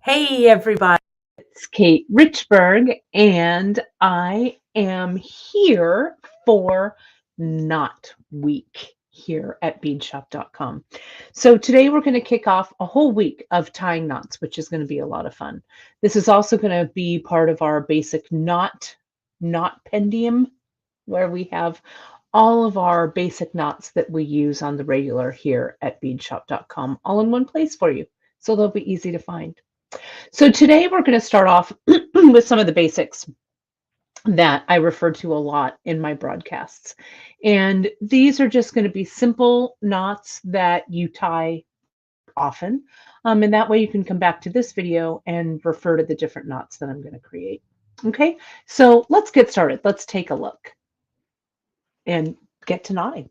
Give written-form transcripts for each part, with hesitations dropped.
Hey everybody, it's Kate Richburg, and I am here for Knot Week here at beadshop.com. So today we're going to kick off a whole week of tying knots, which is going to be a lot of fun. This is also going to be part of our basic knot pendium, where we have all of our basic knots that we use on the regular here at beadshop.com all in one place for you. So they'll be easy to find. So today we're going to start off with some of the basics that I refer to a lot in my broadcasts. And these are just going to be simple knots that you tie often. And that way you can come back to this video and refer to the different knots that I'm going to create. Okay, so let's get started. Let's take a look and get to knotting.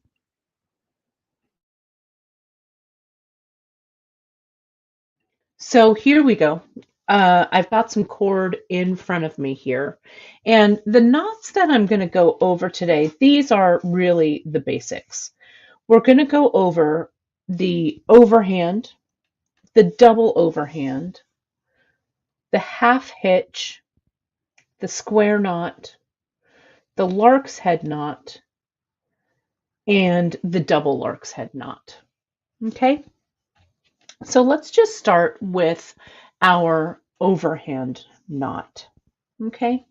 So here we go. I've got some cord in front of me here. And the knots that I'm going to go over today, these are really the basics. We're going to go over the overhand, the double overhand, the half hitch, the square knot, the Larks head knot, and the double Larks head knot. Okay? So let's just start with our overhand knot. Okay,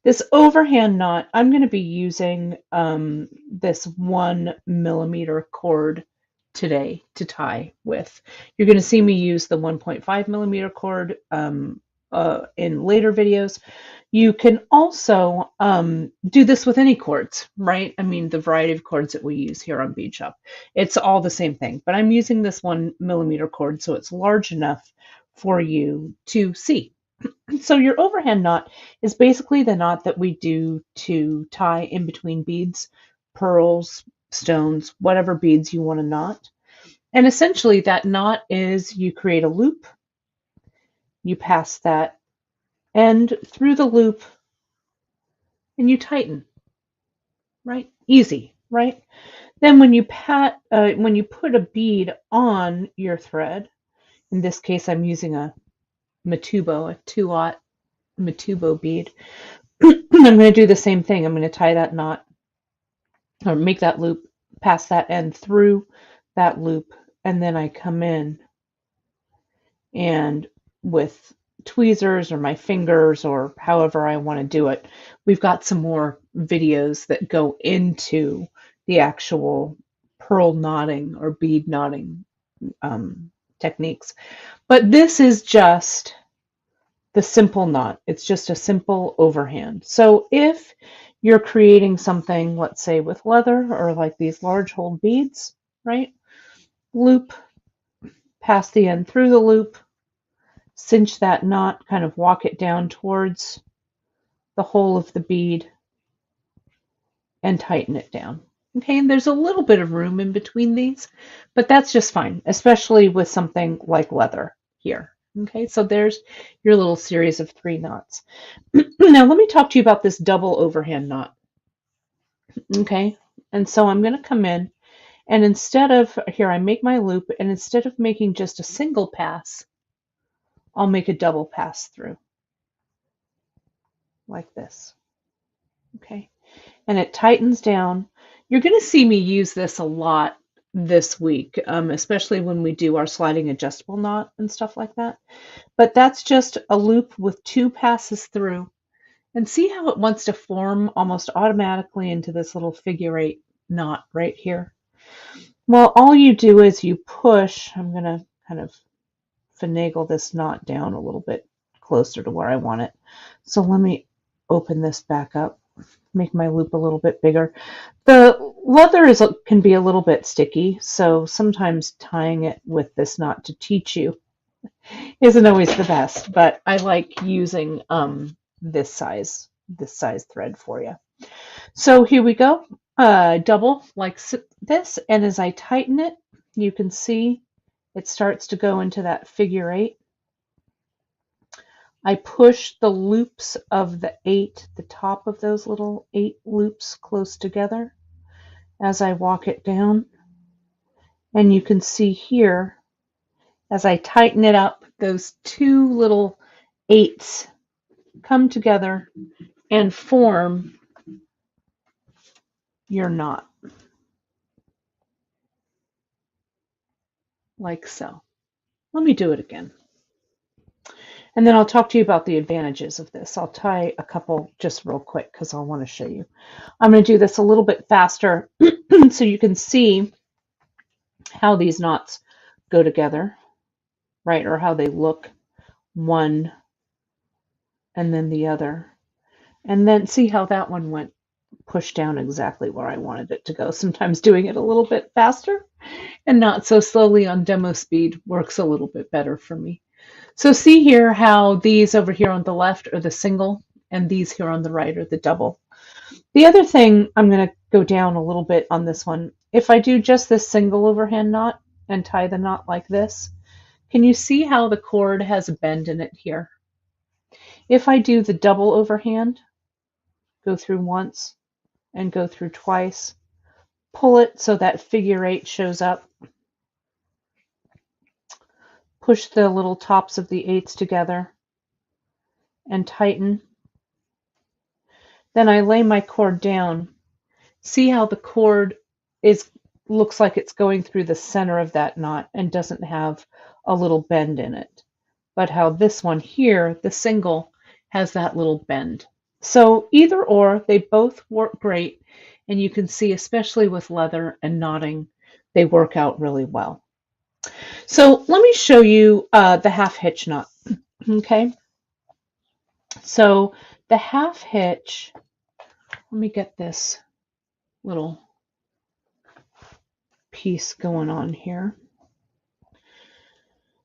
this overhand knot, I'm going to be using this 1 millimeter cord today to tie with. You're going to see me use the 1.5 millimeter cord in later videos. You can also do this with any cords, right? I mean, the variety of cords that we use here on Bead Shop. It's all the same thing, but I'm using this 1 millimeter cord so it's large enough for you to see. So your overhand knot is basically the knot that we do to tie in between beads, pearls, stones, whatever beads you want to knot. And essentially that knot is you create a loop, you pass that end through the loop, and you tighten, right? Easy, right? Then when you put a bead on your thread, in this case I'm using a Matubo, a 2-aught Matubo bead. I'm going to do the same thing. I'm going to tie that knot or make that loop, pass that end through that loop, and then I come in and with tweezers or my fingers or however I want to do it. We've got some more videos that go into the actual pearl knotting or bead knotting techniques. But this is just the simple knot. It's just a simple overhand. So if you're creating something, let's say with leather or like these large hold beads, right? Loop, pass the end through the loop, cinch that knot, kind of walk it down towards the hole of the bead and tighten it down. Okay, and there's a little bit of room in between these, but that's just fine, especially with something like leather here. Okay, so there's your little series of 3 knots. Now let me talk to you about this double overhand knot. Okay, and so I'm going to come in and instead of, here I make my loop, and instead of making just a single pass, I'll make a double pass through like this. Okay, and it tightens down. You're going to see me use this a lot this week, especially when we do our sliding adjustable knot and stuff like that. But that's just a loop with 2 passes through. And see how it wants to form almost automatically into this little figure 8 knot right here? Well, all you do is you push. I'm going to kind of finagle this knot down a little bit closer to where I want it. So let me open this back up, make my loop a little bit bigger. The leather can be a little bit sticky, so sometimes tying it with this knot to teach you isn't always the best, but I like using this size thread for you. So here we go, double like this, and as I tighten it, you can see it starts to go into that figure 8. I push the loops of the 8, the top of those little 8 loops close together as I walk it down. And you can see here, as I tighten it up, those two little eights come together and form your knot, like so. Let me do it again. And then I'll talk to you about the advantages of this. I'll tie a couple just real quick because I'll want to show you. I'm going to do this a little bit faster so you can see how these knots go together, right? Or how they look, one and then the other. And then see how that one went pushed down exactly where I wanted it to go. Sometimes doing it a little bit faster and not so slowly on demo speed works a little bit better for me. So see here how these over here on the left are the single and these here on the right are the double. The other thing, I'm going to go down a little bit on this one. If I do just this single overhand knot and tie the knot like this, can you see how the cord has a bend in it here? If I do the double overhand, go through once and go through twice, pull it so that figure 8 shows up, push the little tops of the 8s together and tighten. Then I lay my cord down. See how the cord looks like it's going through the center of that knot and doesn't have a little bend in it. But how this one here, the single, has that little bend. So either or, they both work great. And you can see, especially with leather and knotting, they work out really well. So let me show you the half hitch knot. Okay. So the half hitch, let me get this little piece going on here.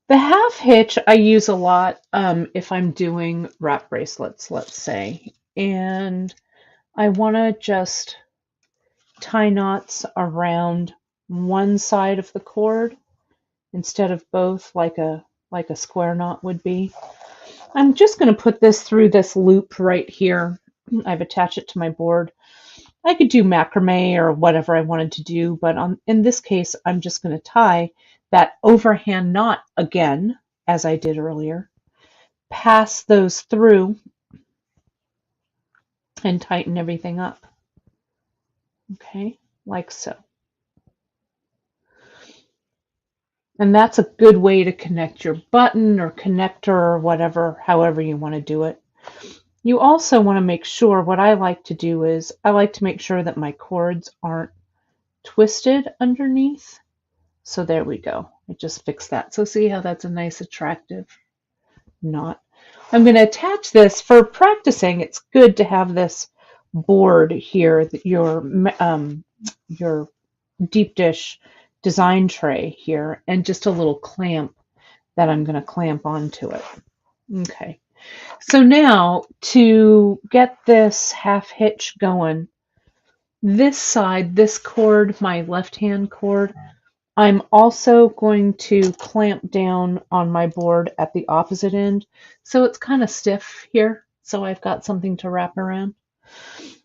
The half hitch I use a lot if I'm doing wrap bracelets, let's say, and I want to just tie knots around one side of the cord instead of both, like a square knot would be. I'm just going to put this through this loop right here. I've attached it to my board. I could do macramé or whatever I wanted to do, but in this case, I'm just going to tie that overhand knot again, as I did earlier, pass those through and tighten everything up. Okay, like so. And that's a good way to connect your button or connector or whatever, however you want to do it. You also want to make sure, what I like to do is, I like to make sure that my cords aren't twisted underneath. So there we go. I just fixed that. So see how that's a nice attractive knot. I'm going to attach this for practicing. It's good to have this board here, your deep dish design tray here, and just a little clamp that I'm going to clamp onto it. Okay. So now to get this half hitch going, this side, this cord, my left hand cord, I'm also going to clamp down on my board at the opposite end. So it's kind of stiff here. So I've got something to wrap around.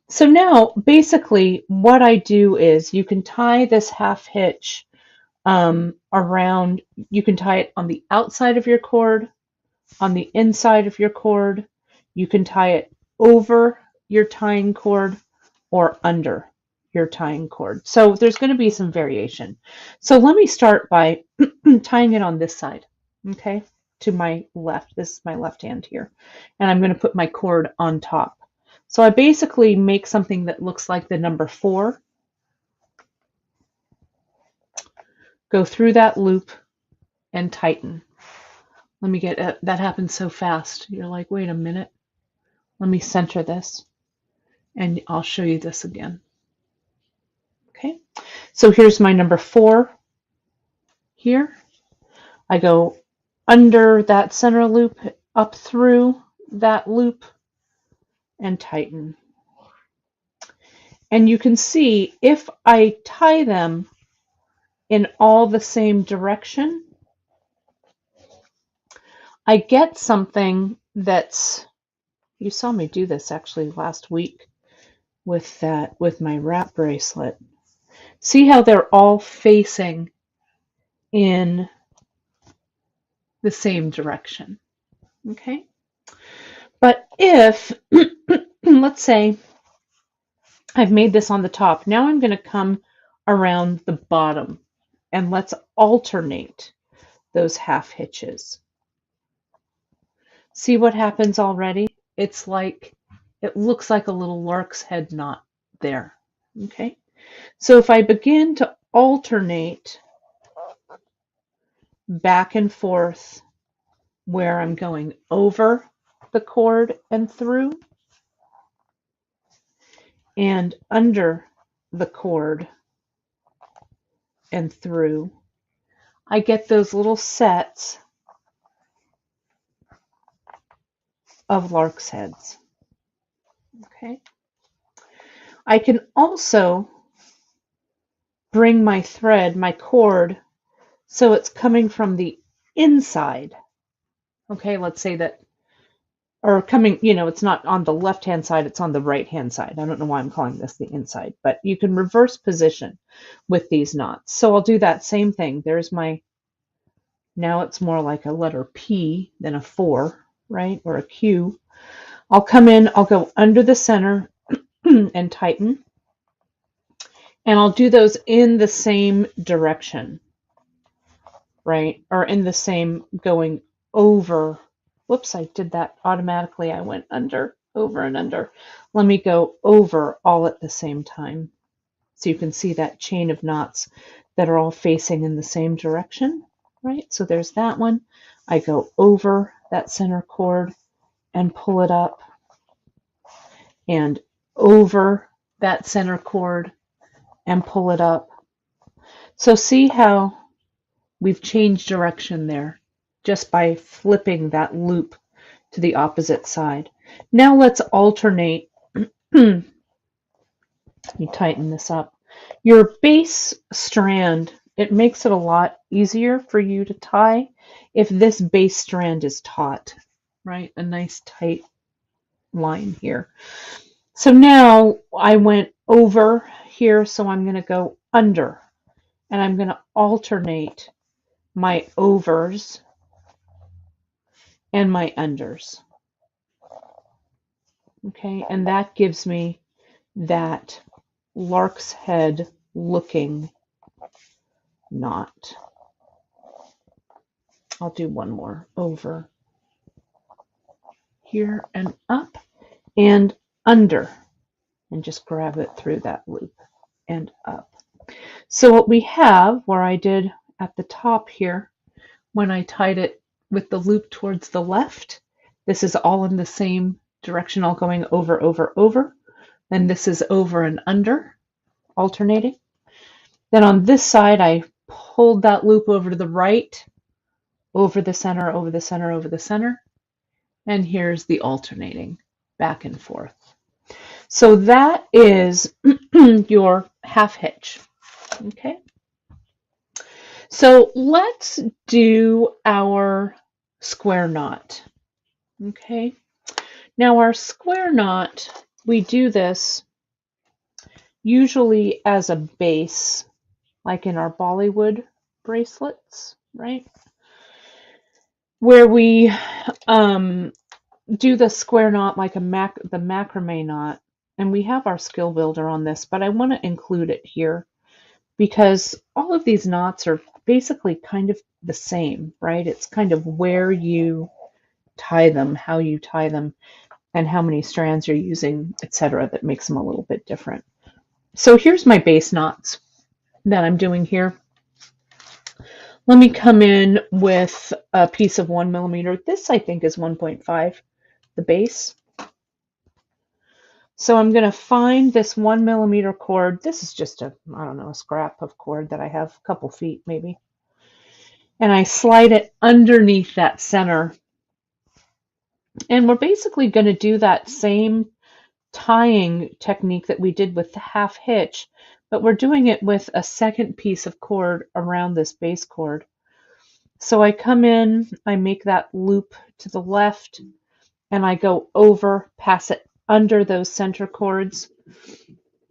So now basically what I do is you can tie this half hitch around, you can tie it on the outside of your cord, on the inside of your cord. You can tie it over your tying cord or under your tying cord. So there's going to be some variation. So let me start by tying it on this side, okay, to my left. This is my left hand here. And I'm going to put my cord on top. So I basically make something that looks like the number 4. Go through that loop and tighten. Let me get it. That happens so fast. You're like, wait a minute. Let me center this and I'll show you this again. Okay, so here's my number 4 here. I go under that center loop, up through that loop, and tighten. And you can see if I tie them in all the same direction, I get something that's, you saw me do this actually last week with my wrap bracelet. See how they're all facing in the same direction. Okay. But if, let's say I've made this on the top, now I'm going to come around the bottom and let's alternate those half hitches. See what happens already? It's like, it looks like a little lark's head knot there. Okay. So if I begin to alternate back and forth where I'm going over the cord and through and under the cord and through, I get those little sets of lark's heads. Okay. I can also bring my thread, my cord, so it's coming from the inside. Okay, let's say that, or coming, it's not on the left-hand side, it's on the right-hand side. I don't know why I'm calling this the inside, but you can reverse position with these knots. So I'll do that same thing. There's my, now it's more like a letter P than a 4, right, or a Q. I'll come in, I'll go under the center and tighten, and I'll do those in the same direction, right, or in the same going over. Whoops, I did that automatically. I went under, over, and under. Let me go over all at the same time. So you can see that chain of knots that are all facing in the same direction, right? So there's that one. I go over that center cord and pull it up, and over that center cord and pull it up. So see how we've changed direction there just by flipping that loop to the opposite side. Now let's alternate. Let me tighten this up. Your base strand, it makes it a lot easier for you to tie if this base strand is taut, right? A nice tight line here. So now I went over here, so I'm going to go under, and I'm going to alternate my overs and my unders. Okay, and that gives me that lark's head looking knot. I'll do one more over here and up and under, and just grab it through that loop and up. So what we have, where I did at the top here, when I tied it with the loop towards the left, this is all in the same direction, all going over, over, over. Then this is over and under, alternating. Then on this side, I pulled that loop over to the right, over the center, over the center, over the center. And here's the alternating back and forth. So that is your half hitch. Okay. So let's do our square knot. Okay. Now our square knot, we do this usually as a base, like in our Bollywood bracelets, right? Where we do the square knot like the macramé knot, and we have our skill builder on this, but I want to include it here because all of these knots are basically kind of the same, right? It's kind of where you tie them, how you tie them, and how many strands you're using, etc., that makes them a little bit different. So here's my base knots that I'm doing here. Let me come in with a piece of 1 millimeter. This I think is 1.5, the base. So I'm going to find this 1 millimeter cord. This is just a, I don't know, a scrap of cord that I have, a couple feet maybe. And I slide it underneath that center. And we're basically going to do that same tying technique that we did with the half hitch, but we're doing it with a second piece of cord around this base cord. So I come in, I make that loop to the left, and I go over, pass it under those center cords,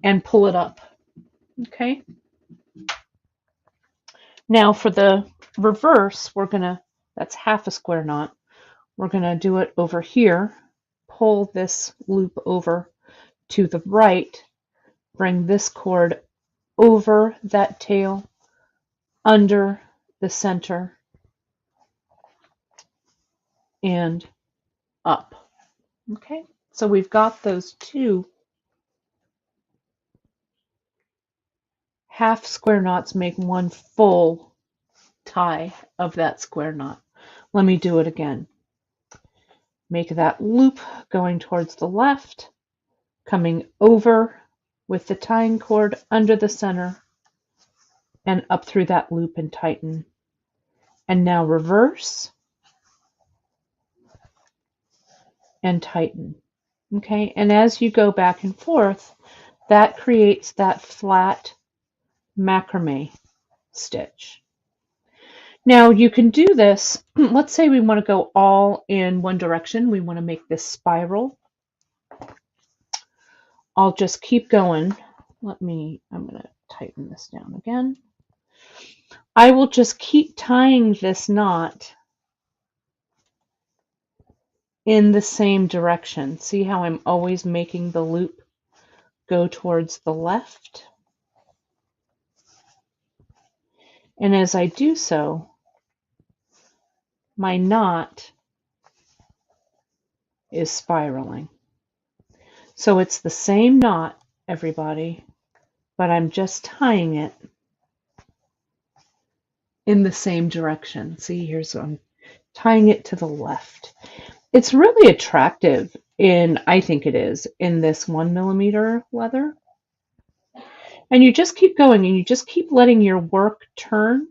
and pull it up. Okay. Now for the reverse, we're going to That's half a square knot. We're going to do it over here. Pull this loop over to the right. Bring this cord over that tail, under the center, and up. Okay, so we've got those two half square knots make one full tie of that square knot. Let me do it again. Make that loop going towards the left, coming over with the tying cord under the center and up through that loop and tighten. And now reverse and tighten. Okay, and as you go back and forth, that creates that flat macrame stitch. Now you can do this, let's say we want to go all in one direction, we want to make this spiral. I'll just keep going. I'm going to tighten this down again. I will just keep tying this knot in the same direction. See how I'm always making the loop go towards the left? And as I do so, my knot is spiraling. So it's the same knot, everybody, but I'm just tying it in the same direction. See, here's I'm tying it to the left. It's really attractive I think it is, in this 1mm leather. And you just keep going and you just keep letting your work turn.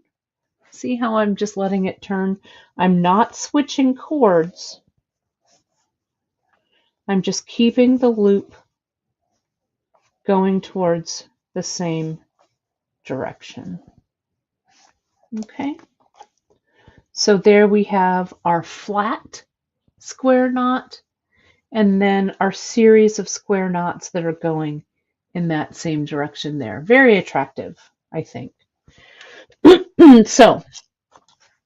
See how I'm just letting it turn? I'm not switching cords. I'm just keeping the loop going towards the same direction. Okay, so there we have our flat square knot and then our series of square knots that are going in that same direction there. Very attractive, I think. So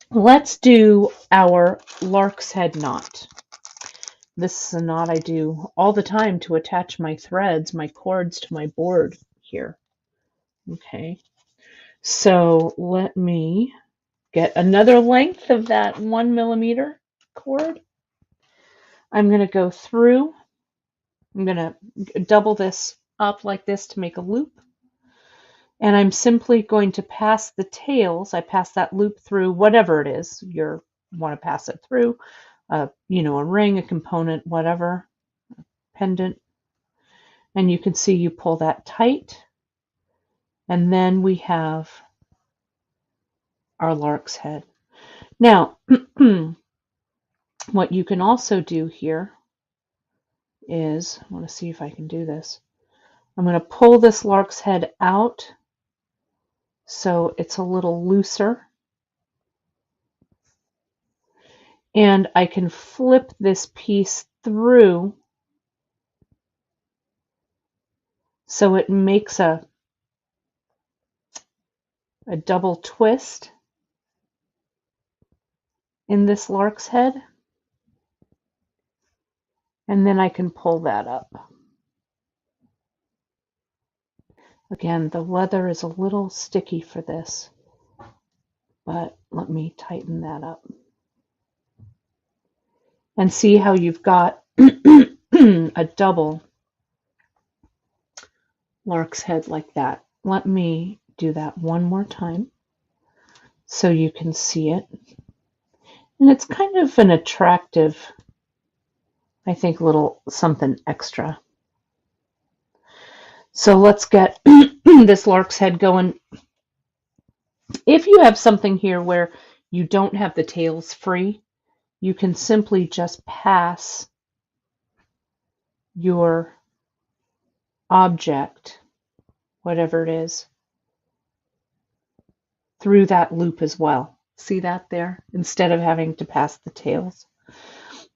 let's do our lark's head knot. This is a knot I do all the time to attach my threads, my cords to my board here. Okay, so let me get another length of that 1mm cord. I'm going to go through. I'm going to double this up like this to make a loop. And I'm simply going to pass the tails. I pass that loop through whatever it is you want to pass it through. A ring, a component, whatever, a pendant. And you can see you pull that tight. And then we have our lark's head. Now, what you can also do here is, I want to see if I can do this. I'm going to pull this lark's head out so it's a little looser. And I can flip this piece through so it makes a double twist in this lark's head. And then I can pull that up. Again, the leather is a little sticky for this, but let me tighten that up. And see how you've got a double lark's head like that. Let me do that one more time so you can see it. And it's kind of an attractive, I think, little something extra. So let's get this lark's head going. If you have something here where you don't have the tails free, you can simply just pass your object, whatever it is, through that loop as well. See that there? Instead of having to pass the tails.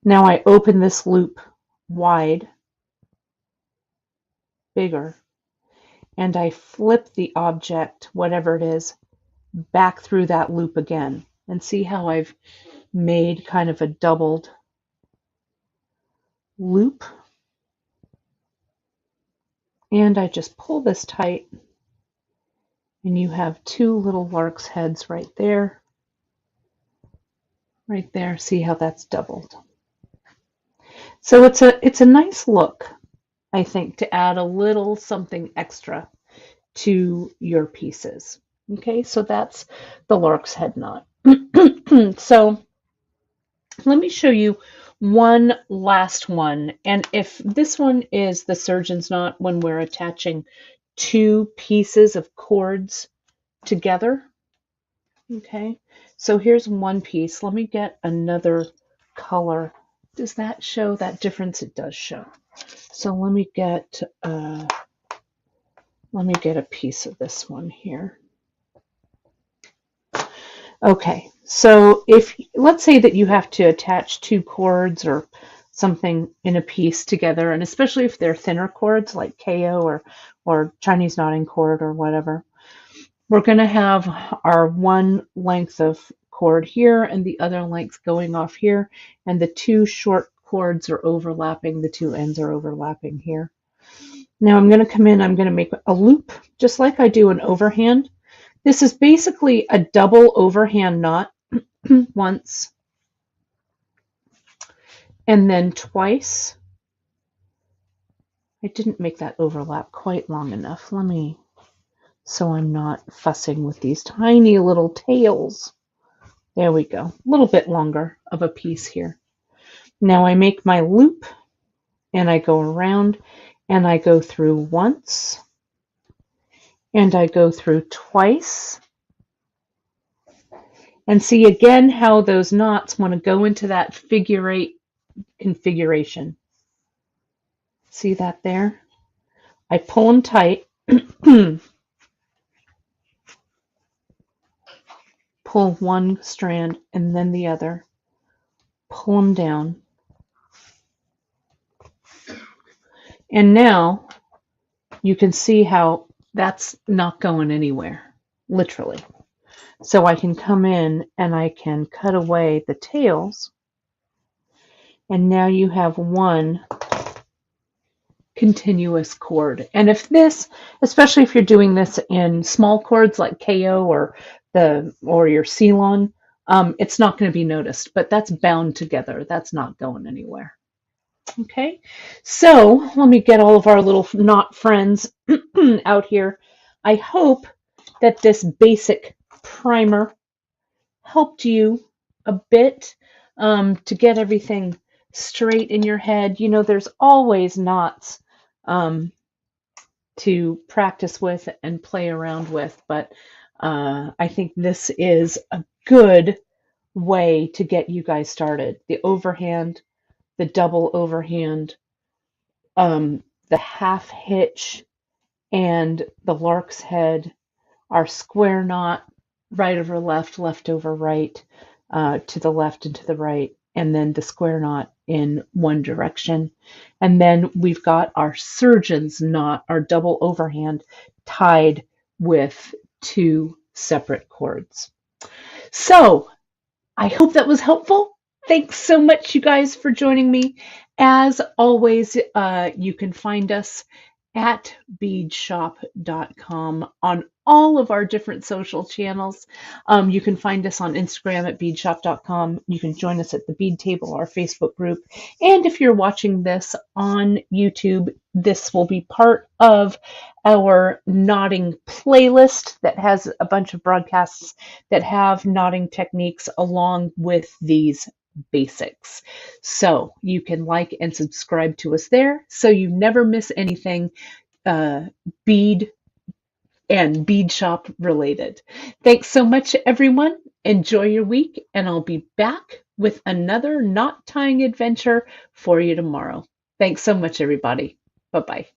Now I open this loop wide, bigger, and I flip the object, whatever it is, back through that loop again. And see how I've made kind of a doubled loop. And I just pull this tight, and you have two little lark's heads right there. Right there. See how that's doubled. So it's a nice look, I think, to add a little something extra to your pieces. Okay, so that's the lark's head knot. So let me show you one last one. And if this one is the surgeon's knot when we're attaching two pieces of cords together. Okay, so here's one piece. Let me get another color. Does that show that difference? It does show. So let me get a piece of this one here. Okay, so if let's say that you have to attach two cords or something in a piece together, and especially if they're thinner cords like KO or Chinese knotting cord or whatever, we're going to have our one length of cord here and the other length going off here, and the two short cords are overlapping, the two ends are overlapping here. Now I'm going to come in, I'm going to make a loop just like I do an overhand. This is basically a double overhand knot once and then twice. I didn't make that overlap quite long enough. So I'm not fussing with these tiny little tails. There we go. A little bit longer of a piece here. Now I make my loop and I go around and I go through once and I go through twice. And see again how those knots want to go into that figure eight configuration. See that there? I pull them tight. Pull one strand and then the other. Pull them down. And now you can see how that's not going anywhere, literally. So I can come in and I can cut away the tails. And now you have one continuous cord. And if this, especially if you're doing this in small cords like KO or your Ceylon, it's not going to be noticed, but that's bound together. That's not going anywhere. Okay, so let me get all of our little knot friends out here. I hope that this basic primer helped you a bit to get everything straight in your head. You know, there's always knots to practice with and play around with, but I think this is a good way to get you guys started. The overhand, the double overhand, the half hitch, and the lark's head, our square knot, right over left, left over right, to the left and to the right, and then the square knot in one direction. And then we've got our surgeon's knot, our double overhand, tied with two separate cords. So I hope that was helpful. Thanks so much, you guys, for joining me. As always, you can find us at beadshop.com on all of our different social channels. You can find us on Instagram at beadshop.com. You can join us at the Bead Table, our Facebook group. And if you're watching this on YouTube, this will be part of our knotting playlist that has a bunch of broadcasts that have knotting techniques along with these basics. So you can like and subscribe to us there so you never miss anything bead and bead shop related. Thanks so much, everyone. Enjoy your week, and I'll be back with another knot tying adventure for you tomorrow. Thanks so much, everybody. Bye-bye.